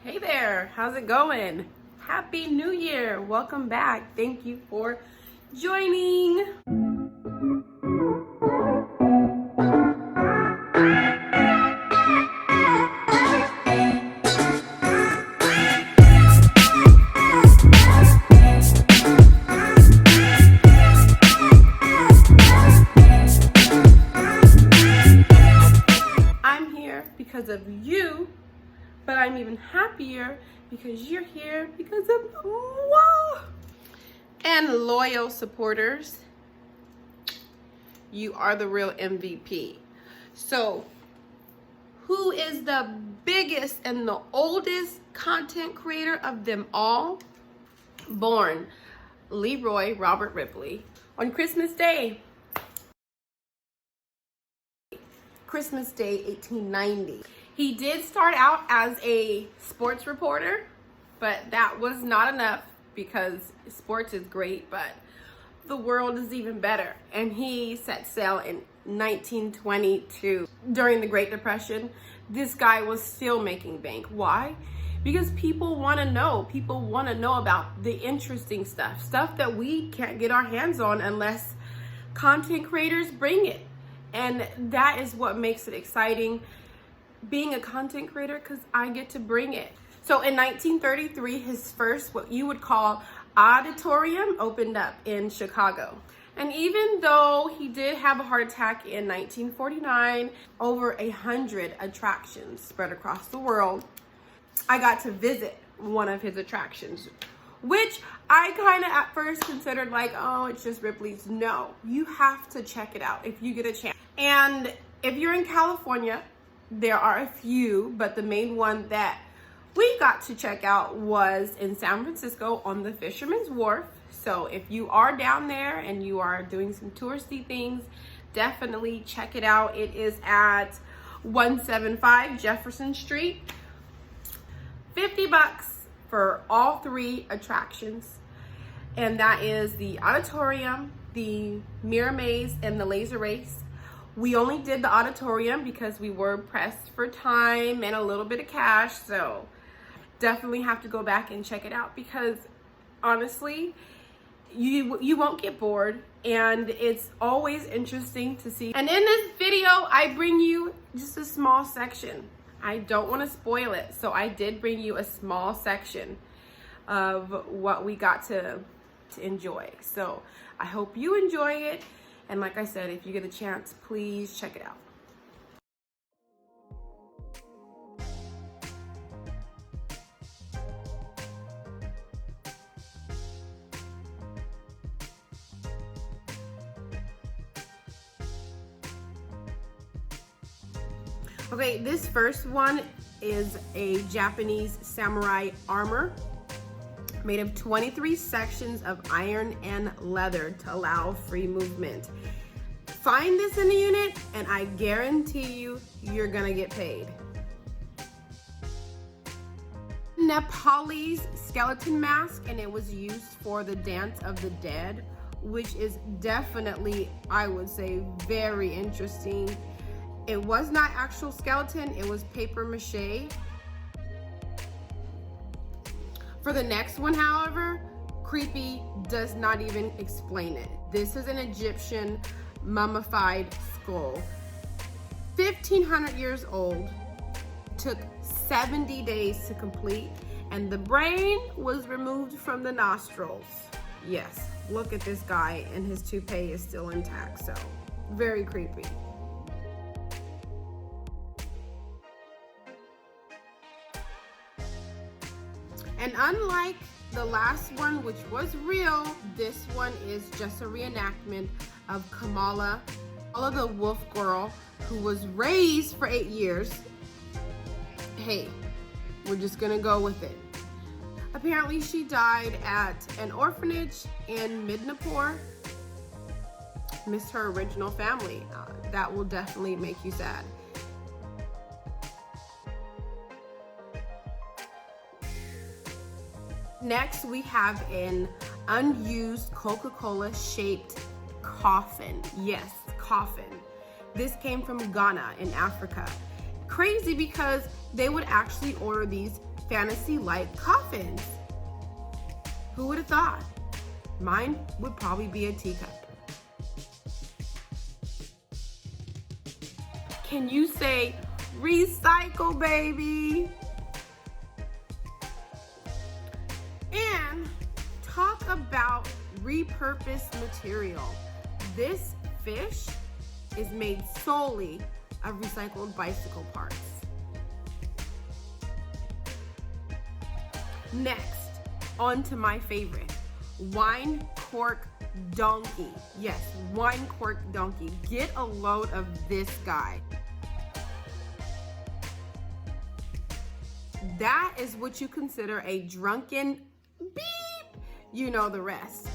Hey there, how's it going? Happy New Year, welcome back. Thank you for joining. I'm here because of you, but I'm even happier because you're here because of whoa. And loyal supporters, you are the real MVP. So, who is the biggest and the oldest content creator of them all? Born Leroy Robert Ripley on Christmas Day. Christmas Day 1890. He did start out as a sports reporter, but that was not enough because sports is great, but the world is even better. And he set sail in 1922. During the Great Depression, this guy was still making bank. Why? Because people want to know. People want to know about the interesting stuff that we can't get our hands on unless content creators bring it. And that is what makes it exciting being a content creator, because I get to bring it. So in 1933, his first, what you would call Odditorium, opened up in Chicago. And even though he did have a heart attack in 1949, over 100 attractions spread across the world. I got to visit one of his attractions, which I kind of at first considered like, oh, it's just Ripley's. No, you have to check it out if you get a chance. And if you're in California, there are a few, but the main one that we got to check out was in San Francisco on the Fisherman's Warf. So if you are down there and you are doing some touristy things, definitely check it out. It is at 175 Jefferson Street. $50 for all three attractions. And that is the Odditorium, the Mirror Maze, and the Laser Race. We only did the Odditorium because we were pressed for time and a little bit of cash. So definitely have to go back and check it out because honestly, you won't get bored and it's always interesting to see. And in this video, I bring you just a small section. I don't want to spoil it. So I did bring you a small section of what we got to enjoy. So I hope you enjoy it. And like I said, if you get a chance, please check it out. Okay, this first one is a Japanese samurai armor made of 23 sections of iron and leather to allow free movement. Find this in a unit and I guarantee you, you're gonna get paid. Nepalese skeleton mask, and it was used for the Dance of the Dead, which is definitely, I would say, very interesting. It was not actual skeleton, it was paper mache. For the next one, however, creepy does not even explain it. This is an Egyptian mummified skull. 1,500 years old, took 70 days to complete, and the brain was removed from the nostrils. Yes, look at this guy, and his toupee is still intact, so very creepy. And unlike the last one, which was real, this one is just a reenactment of Kamala the wolf girl, who was raised for 8 years. Hey, we're just gonna go with it. Apparently she died at an orphanage in Midnapore. Missed her original family. That will definitely make you sad. Next, we have an unused Coca-Cola shaped coffin. Yes, coffin. This came from Ghana in Africa. Crazy because they would actually order these fantasy-like coffins. Who would have thought? Mine would probably be a teacup. Can you say recycle, baby? And talk about repurposed material. This fish is made solely of recycled bicycle parts. Next, on to my favorite, wine cork donkey. Yes, wine cork donkey. Get a load of this guy. That is what you consider a drunken beep. You know the rest.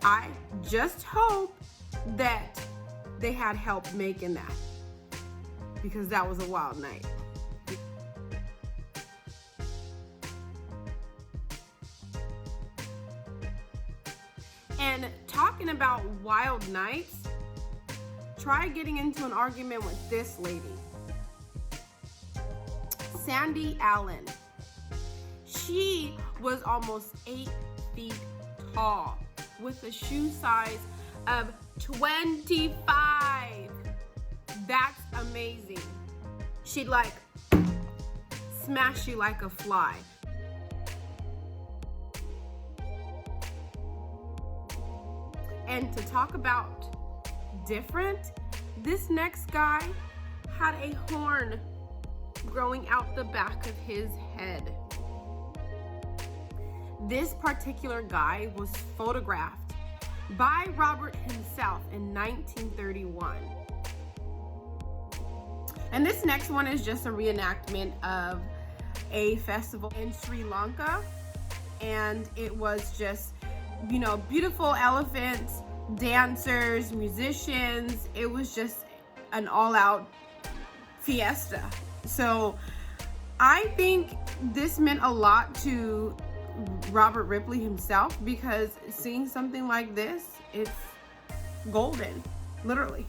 I just hope that they had help making that, because that was a wild night. And talking about wild nights, try getting into an argument with this lady, Sandy Allen. She was almost 8 feet tall with a shoe size of 25. That's amazing. She'd like smash you like a fly. And to talk about different, this next guy had a horn growing out the back of his head. This particular guy was photographed by Robert himself in 1931. And this next one is just a reenactment of a festival in Sri Lanka. And it was just, you know, beautiful elephants, dancers, musicians. It was just an all-out fiesta. So I think this meant a lot to Robert Ripley himself, because seeing something like this, it's golden, literally.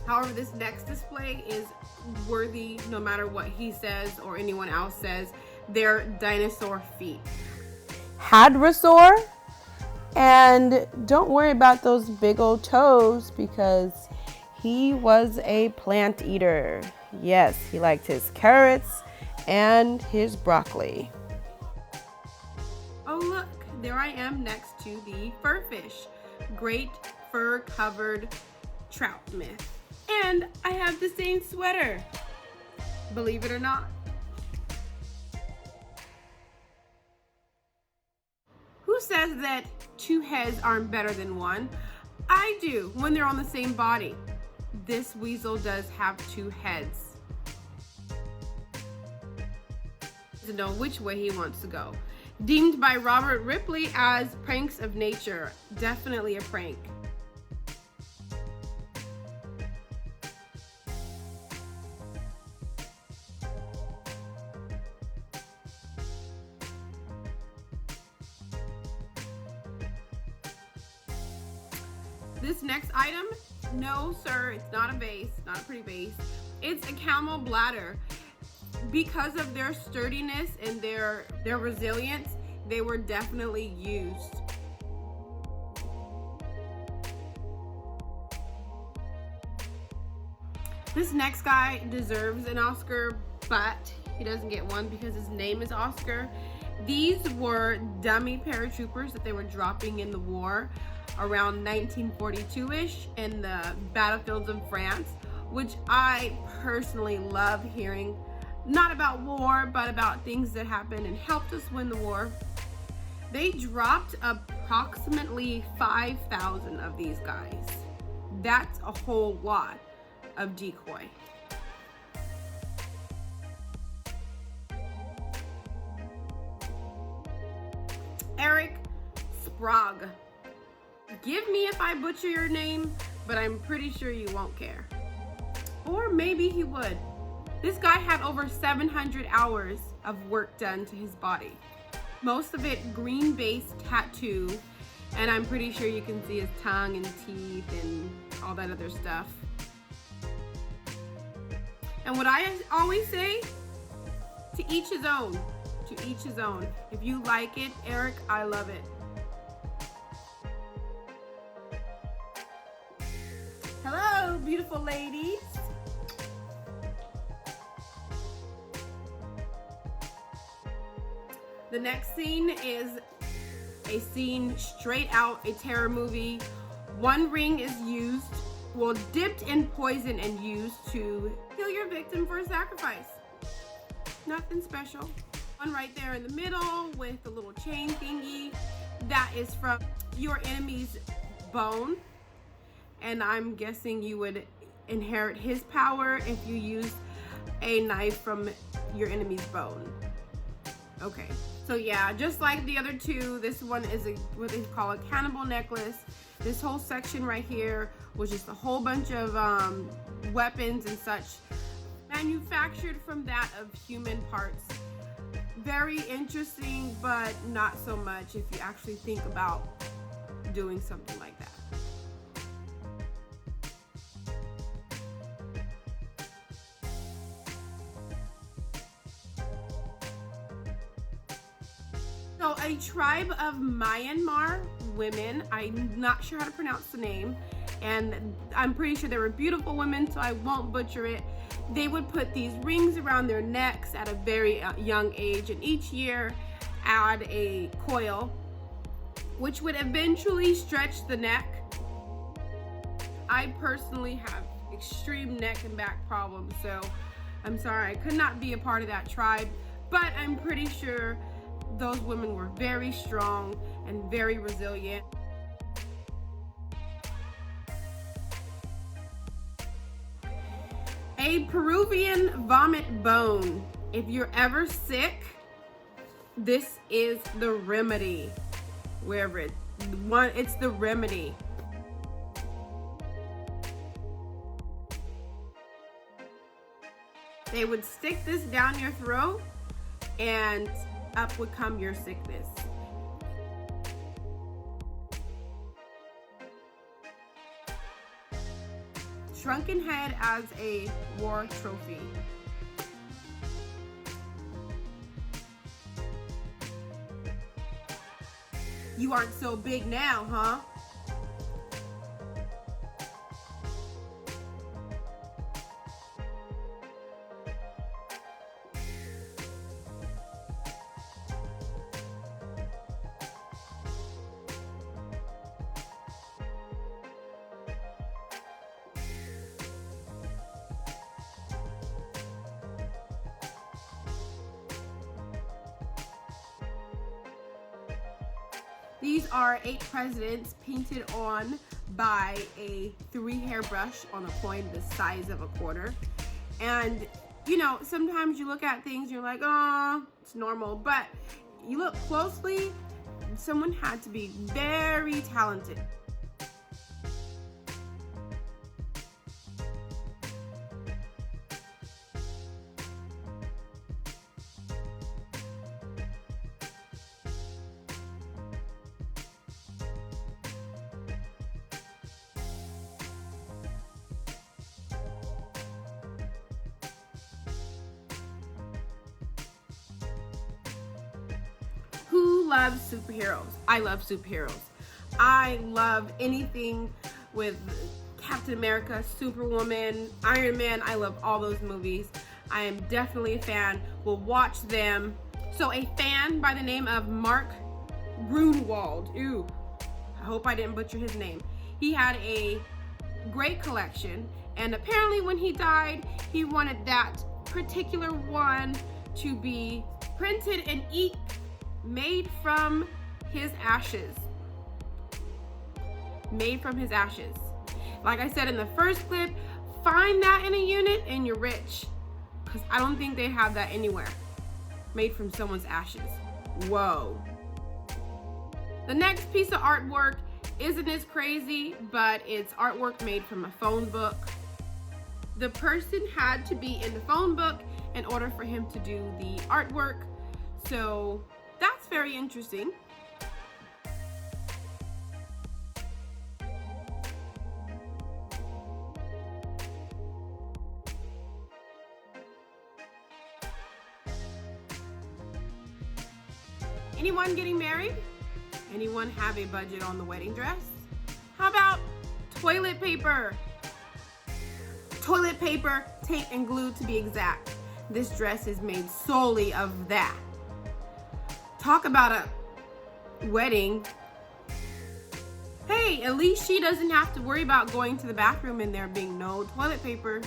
However, this next display is worthy no matter what he says or anyone else says. They're dinosaur feet. Hadrosaur. And don't worry about those big old toes, because he was a plant eater. Yes, he liked his carrots and his broccoli. Oh look, there I am next to the furfish. Great fur covered trout myth. And I have the same sweater, believe it or not. Who says that 2 heads aren't better than 1? I do, when they're on the same body. This weasel does have 2 heads. To know which way he wants to go. Deemed by Robert Ripley as pranks of nature. Definitely a prank. This next item, no sir, it's not a vase, not a pretty vase. It's a camel bladder. Because of their sturdiness and their resilience, they were definitely used. This next guy deserves an Oscar, but he doesn't get one because his name is Oscar. These were dummy paratroopers that they were dropping in the war around 1942-ish in the battlefields of France, which I personally love hearing, not about war, but about things that happened and helped us win the war. They dropped approximately 5,000 of these guys. That's a whole lot of decoy. Eric Sprague. Forgive me if I butcher your name, but I'm pretty sure you won't care. Or maybe he would. This guy had over 700 hours of work done to his body. Most of it green-based tattoo, and I'm pretty sure you can see his tongue and teeth and all that other stuff. And what I always say, to each his own. To each his own. If you like it, Eric, I love it. Hello, beautiful ladies. The next scene is a scene straight out a terror movie. One ring is used, well, dipped in poison and used to kill your victim for a sacrifice. Nothing special. One right there in the middle with the little chain thingy. That is from your enemy's bone. And I'm guessing you would inherit his power if you use a knife from your enemy's bone. Okay, so yeah, just like the other two, this one is what they call a cannibal necklace. This whole section right here was just a whole bunch of weapons and such manufactured from that of human parts. Very interesting, but not so much if you actually think about doing something like that. So a tribe of Myanmar women, I'm not sure how to pronounce the name, and I'm pretty sure they were beautiful women, so I won't butcher it. They would put these rings around their necks at a very young age, and each year add a coil, which would eventually stretch the neck. I personally have extreme neck and back problems, so I'm sorry I could not be a part of that tribe, but I'm pretty sure those women were very strong and very resilient. A Peruvian vomit bone. If you're ever sick, this is the remedy. Wherever it's the remedy. They would stick this down your throat and up would come your sickness. Shrunken head as a war trophy. You aren't so big now, huh? These are 8 presidents painted on by a 3 hairbrush on a coin the size of a quarter. And you know, sometimes you look at things, you're like, oh, it's normal. But you look closely, someone had to be very talented. Who loves superheroes? I love superheroes. I love anything with Captain America, Superwoman, Iron Man. I love all those movies. I am definitely a fan. We'll watch them. So a fan by the name of Mark Grunwald. Ooh, I hope I didn't butcher his name. He had a great collection, and apparently when he died, he wanted that particular one to be printed in ink, made from his ashes. Made from his ashes. Like I said in the first clip, find that in a unit and you're rich. Because I don't think they have that anywhere. Made from someone's ashes. Whoa. The next piece of artwork isn't as crazy, but it's artwork made from a phone book. the person had to be in the phone book in order for him to do the artwork. So that's very interesting. Anyone getting married? Anyone have a budget on the wedding dress? How about toilet paper? Toilet paper, tape, and glue to be exact. This dress is made solely of that. Talk about a wedding. Hey, at least she doesn't have to worry about going to the bathroom and there being no toilet paper.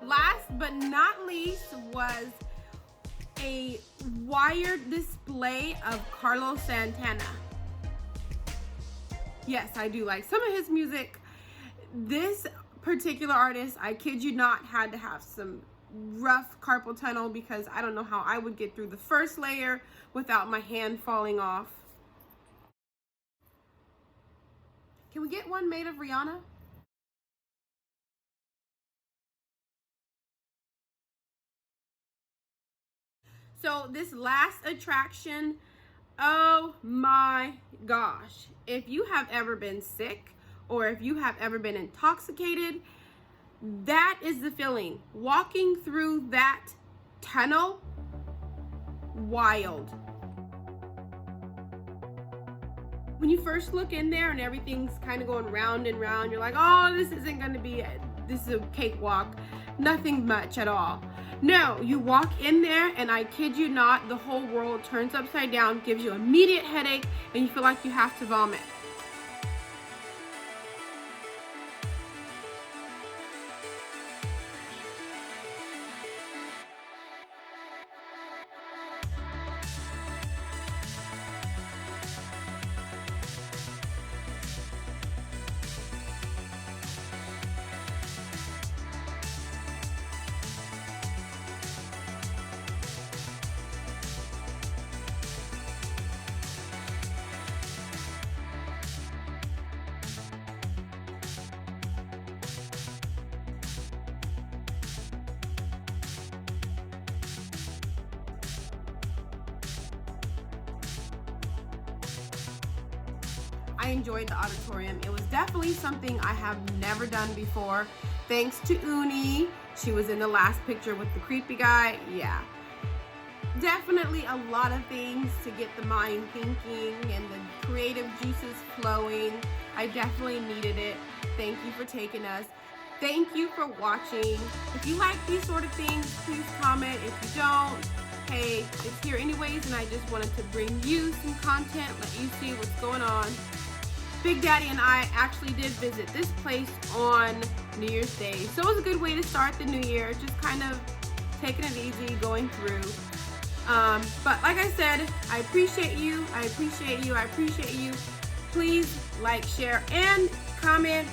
Last but not least was a wired display of Carlos Santana. Yes, I do like some of his music. This particular artist, I kid you not, had to have some rough carpal tunnel because I don't know how I would get through the first layer without my hand falling off. Can we get one made of Rihanna? So this last attraction, oh my gosh. If you have ever been sick or if you have ever been intoxicated, that is the feeling. Walking through that tunnel, wild. When you first look in there and everything's kind of going round and round, you're like, oh, this isn't going to be it. This is a cakewalk. Nothing much at all. No, you walk in there and I kid you not, the whole world turns upside down, gives you immediate headache, and you feel like you have to vomit. I enjoyed the Odditorium. It was definitely something I have never done before. Thanks to Uni. She was in the last picture with the creepy guy. Yeah. Definitely a lot of things to get the mind thinking and the creative juices flowing. I definitely needed it. Thank you for taking us. Thank you for watching. If you like these sort of things, please comment. If you don't, hey, it's here anyways, and I just wanted to bring you some content, let you see what's going on. Big Daddy and I actually did visit this place on New Year's Day, so it was a good way to start the new year, just kind of taking it easy, going through. But like I said, I appreciate you, I appreciate you, I appreciate you. Please like, share, and comment